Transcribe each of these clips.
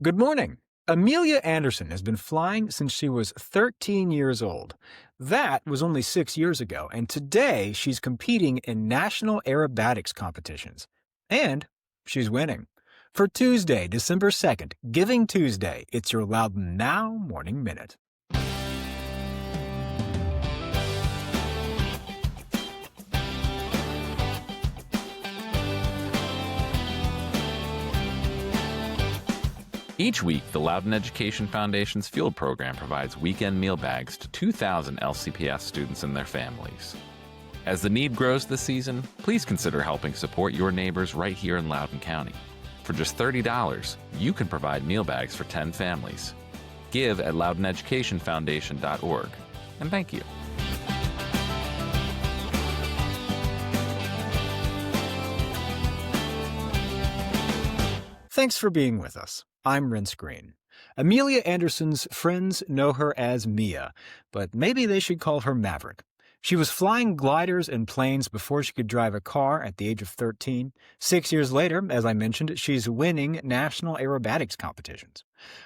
Good morning. Amelia Anderson has been flying since she was 13 years old. That was only 6 years ago, and today she's competing in national aerobatics competitions. And she's winning. For Tuesday, December 2nd, Giving Tuesday, it's your Loudon Now Morning Minute. Each week, the Loudon Education Foundation's field program provides weekend meal bags to 2,000 LCPS students and their families. As the need grows this season, please consider helping support your neighbors right here in Loudoun County. For just $30, you can provide meal bags for 10 families. Give at loudoneducationfoundation.org. And thank you. Thanks for being with us. I'm Renss Greene. Amelia Anderson's friends know her as Mia, but maybe they should call her Maverick. She was flying gliders and planes before she could drive a car at the age of 13. 6 years later, as I mentioned, she's winning national aerobatics competitions.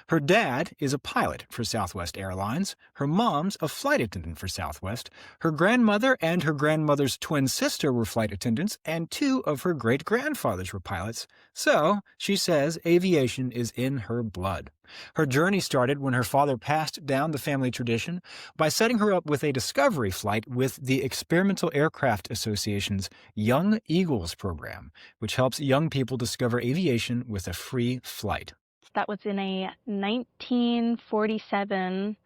Her dad is a pilot for Southwest Airlines. Her mom's a flight attendant for Southwest. Her grandmother and her grandmother's twin sister were flight attendants, and two of her great-grandfathers were pilots. So, she says aviation is in her blood. Her journey started when her father passed down the family tradition by setting her up with a discovery flight with the Experimental Aircraft Association's Young Eagles program, which helps young people discover aviation with a free flight. That was in a 1947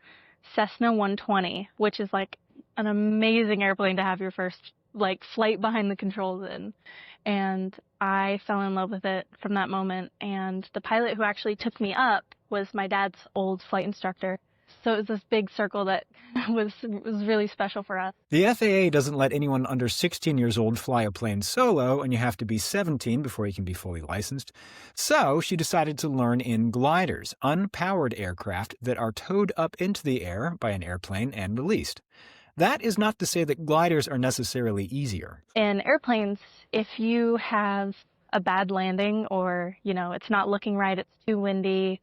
Cessna 120, which is like an amazing airplane to have your first flight behind the controls in. And I fell in love with it from that moment. And the pilot who actually took me up was my dad's old flight instructor. So it was this big circle that was really special for us. The FAA doesn't let anyone under 16 years old fly a plane solo, and you have to be 17 before you can be fully licensed. So she decided to learn in gliders, unpowered aircraft that are towed up into the air by an airplane and released. That is not to say that gliders are necessarily easier. In airplanes, if you have a bad landing or, it's not looking right, it's too windy,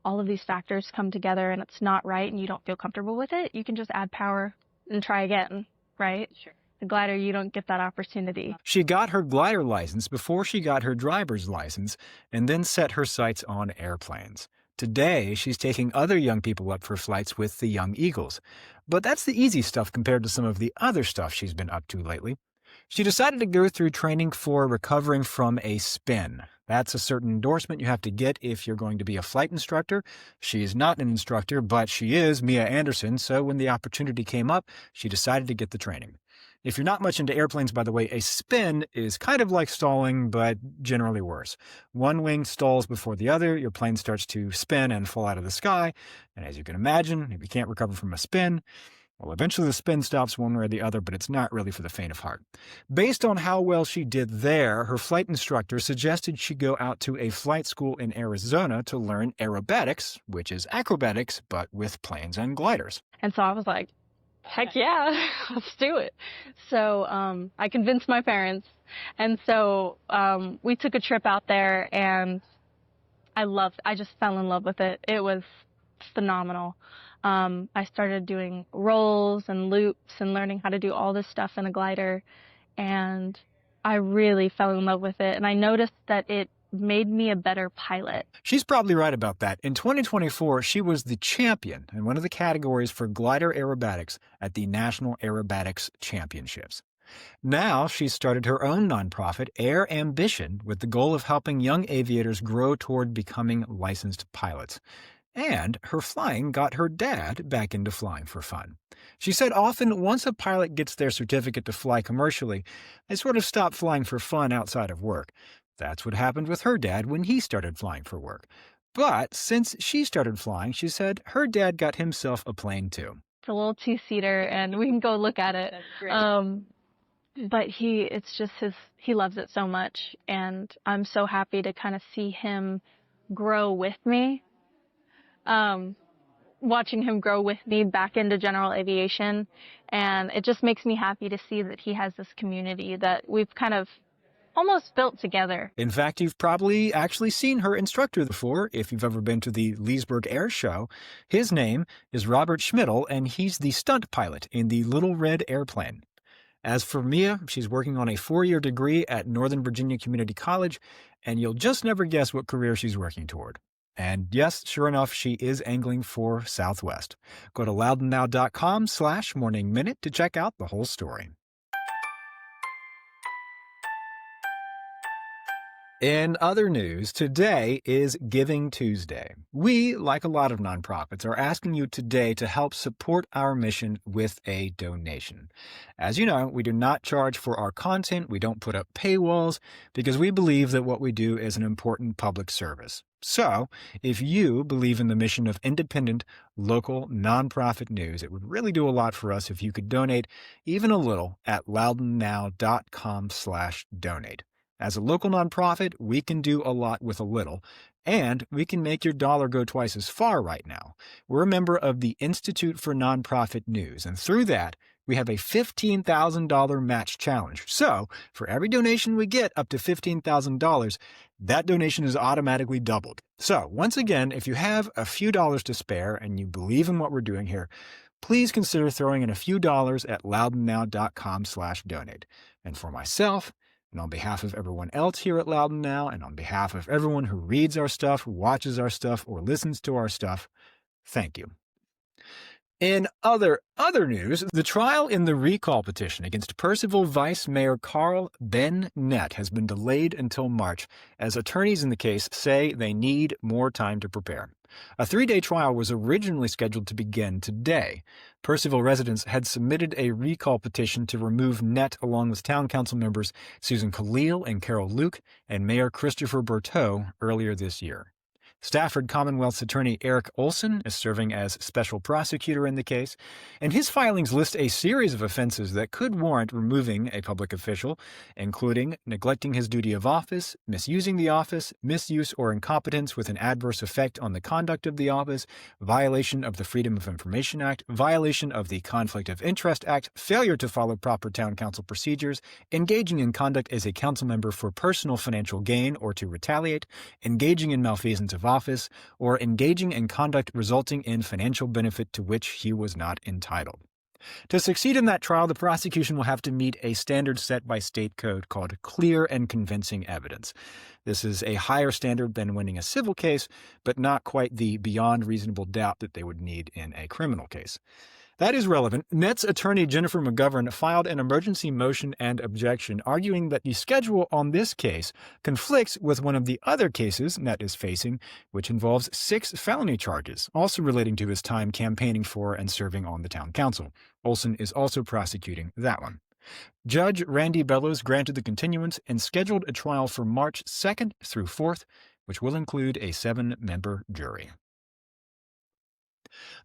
all of these factors come together and it's not right and you don't feel comfortable with it, you can just add power and try again, right? Sure. The glider, you don't get that opportunity. She got her glider license before she got her driver's license and then set her sights on airplanes. Today, she's taking other young people up for flights with the Young Eagles. But that's the easy stuff compared to some of the other stuff she's been up to lately. She decided to go through training for recovering from a spin. That's a certain endorsement you have to get if you're going to be a flight instructor. She's not an instructor, but she is Mia Anderson, so when the opportunity came up, she decided to get the training. If you're not much into airplanes, by the way, a spin is kind of like stalling, but generally worse. One wing stalls before the other, your plane starts to spin and fall out of the sky, and as you can imagine, if you can't recover from a spin, well, eventually the spin stops one way or the other, but it's not really for the faint of heart. Based on how well she did there, her flight instructor suggested she go out to a flight school in Arizona to learn aerobatics, which is acrobatics, but with planes and gliders. And so I was like, heck yeah, let's do it. So I convinced my parents. And so we took a trip out there and I just fell in love with it. It was phenomenal. I started doing rolls and loops and learning how to do all this stuff in a glider. And I really fell in love with it. And I noticed that it made me a better pilot. She's probably right about that. In 2024, she was the champion in one of the categories for glider aerobatics at the National Aerobatics Championships. Now she's started her own nonprofit, Air Ambition, with the goal of helping young aviators grow toward becoming licensed pilots. And her flying got her dad back into flying for fun. She said often once a pilot gets their certificate to fly commercially, they sort of stop flying for fun outside of work. That's what happened with her dad when he started flying for work. But since she started flying, she said her dad got himself a plane too. It's a little two-seater, and we can go look at it. That's great. But he loves it so much, and I'm so happy to kind of see him grow with me. Watching him grow with me back into general aviation, and it just makes me happy to see that he has this community that we've kind of almost built together. In fact, you've probably actually seen her instructor before if you've ever been to the Leesburg Air Show. His name is Robert Schmidl, and he's the stunt pilot in the Little Red Airplane. As for Mia, she's working on a 4-year degree at Northern Virginia Community College, and you'll just never guess what career she's working toward. And yes, sure enough, she is angling for Southwest. Go to loudounnow.com/Morning Minute to check out the whole story. In other news, today is Giving Tuesday. We, like a lot of nonprofits, are asking you today to help support our mission with a donation. As you know, we do not charge for our content. We don't put up paywalls because we believe that what we do is an important public service. So, if you believe in the mission of independent, local, nonprofit news, it would really do a lot for us if you could donate even a little at loudounnow.com/donate. As a local nonprofit, we can do a lot with a little, and we can make your dollar go twice as far right now. We're a member of the Institute for Nonprofit News, and through that, we have a $15,000 match challenge. So, for every donation we get up to $15,000, that donation is automatically doubled. So, once again, if you have a few dollars to spare and you believe in what we're doing here, please consider throwing in a few dollars at loudounnow.com/donate. And for myself, and on behalf of everyone else here at Loud and Now, and on behalf of everyone who reads our stuff, watches our stuff, or listens to our stuff, thank you. In other news, the trial in the recall petition against Purcellville Vice Mayor Carl Ben Nett has been delayed until March, as attorneys in the case say they need more time to prepare. A 3-day trial was originally scheduled to begin today. Purcellville residents had submitted a recall petition to remove Nett along with town council members Susan Khalil and Carol Luke and Mayor Christopher Berteau earlier this year. Stafford Commonwealth's attorney Eric Olson is serving as special prosecutor in the case, and his filings list a series of offenses that could warrant removing a public official, including neglecting his duty of office, misusing the office, misuse or incompetence with an adverse effect on the conduct of the office, violation of the Freedom of Information Act, violation of the Conflict of Interest Act, failure to follow proper town council procedures, engaging in conduct as a council member for personal financial gain or to retaliate, engaging in malfeasance of office, or engaging in conduct resulting in financial benefit to which he was not entitled. To succeed in that trial, the prosecution will have to meet a standard set by state code called clear and convincing evidence. This is a higher standard than winning a civil case, but not quite the beyond reasonable doubt that they would need in a criminal case. That is relevant. Nett's attorney Jennifer McGovern filed an emergency motion and objection, arguing that the schedule on this case conflicts with one of the other cases Nett is facing, which involves 6 felony charges, also relating to his time campaigning for and serving on the town council. Olson is also prosecuting that one. Judge Randy Bellows granted the continuance and scheduled a trial for March 2nd through 4th, which will include a 7-member jury.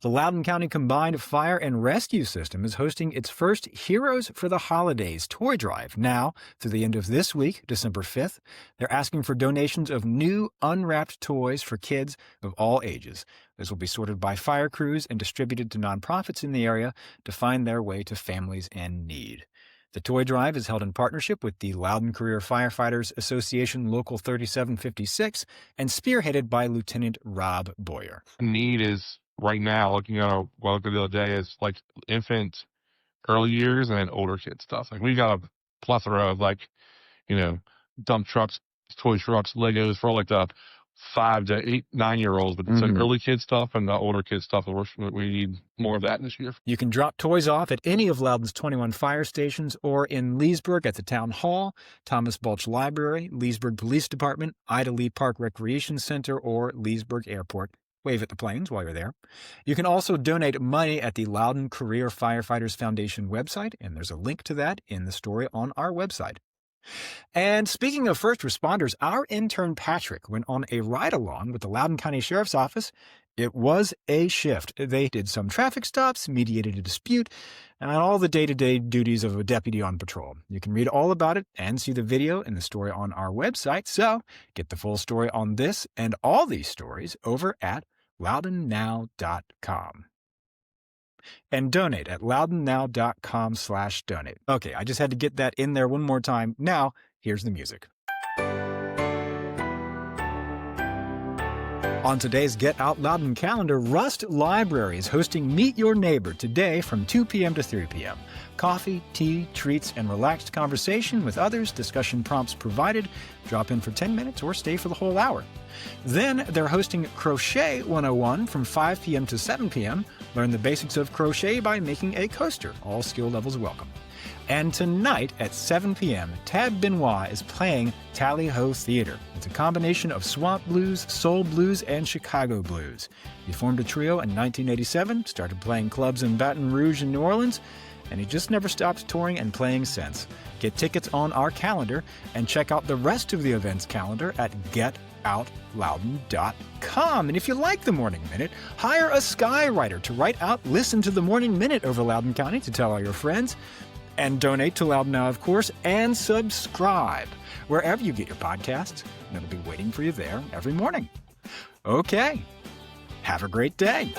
The Loudoun County Combined Fire and Rescue System is hosting its first Heroes for the Holidays toy drive now through the end of this week, December 5th. They're asking for donations of new unwrapped toys for kids of all ages. This will be sorted by fire crews and distributed to nonprofits in the area to find their way to families in need. The toy drive is held in partnership with the Loudoun Career Firefighters Association Local 3756 and spearheaded by Lieutenant Rob Boyer. Need is right now, looking at our well the other day, is like infant, early years, and then older kid stuff. Like we got a plethora of dump trucks, toy trucks, Legos for like the 5 to 8, 9-year-olds, but it's like early kid stuff and the older kid stuff. We need more of that this year. You can drop toys off at any of Loudoun's 21 fire stations or in Leesburg at the Town Hall, Thomas Balch Library, Leesburg Police Department, Ida Lee Park Recreation Center, or Leesburg Airport. Wave at the planes while you're there. You can also donate money at the Loudoun Career Firefighters Foundation website, and there's a link to that in the story on our website. And speaking of first responders, our intern Patrick went on a ride-along with the Loudoun County Sheriff's Office. It was a shift. They did some traffic stops, mediated a dispute, and all the day-to-day duties of a deputy on patrol. You can read all about it and see the video and the story on our website, so get the full story on this and all these stories over at loudounnow.com. And donate at loudounnow.com/donate. Okay, I just had to get that in there one more time. Now, Here's the music. On today's Get Out Loudon calendar, Rust Library is hosting Meet Your Neighbor today from 2 p.m. to 3 p.m. Coffee, tea, treats, and relaxed conversation with others, discussion prompts provided. Drop in for 10 minutes or stay for the whole hour. Then they're hosting Crochet 101 from 5 p.m. to 7 p.m. Learn the basics of crochet by making a coaster. All skill levels welcome. And tonight at 7 p.m., Tab Benoit is playing Tally Ho Theater. It's a combination of swamp blues, soul blues, and Chicago blues. He formed a trio in 1987, started playing clubs in Baton Rouge and New Orleans, and he just never stopped touring and playing since. Get tickets on our calendar and check out the rest of the events calendar at getoutloudon.com. And if you like the Morning Minute, hire a skywriter to write out Listen to the Morning Minute over Loudoun County to tell all your friends. And donate to Loud Now, of course, and subscribe wherever you get your podcasts. And it'll be waiting for you there every morning. Okay, have a great day.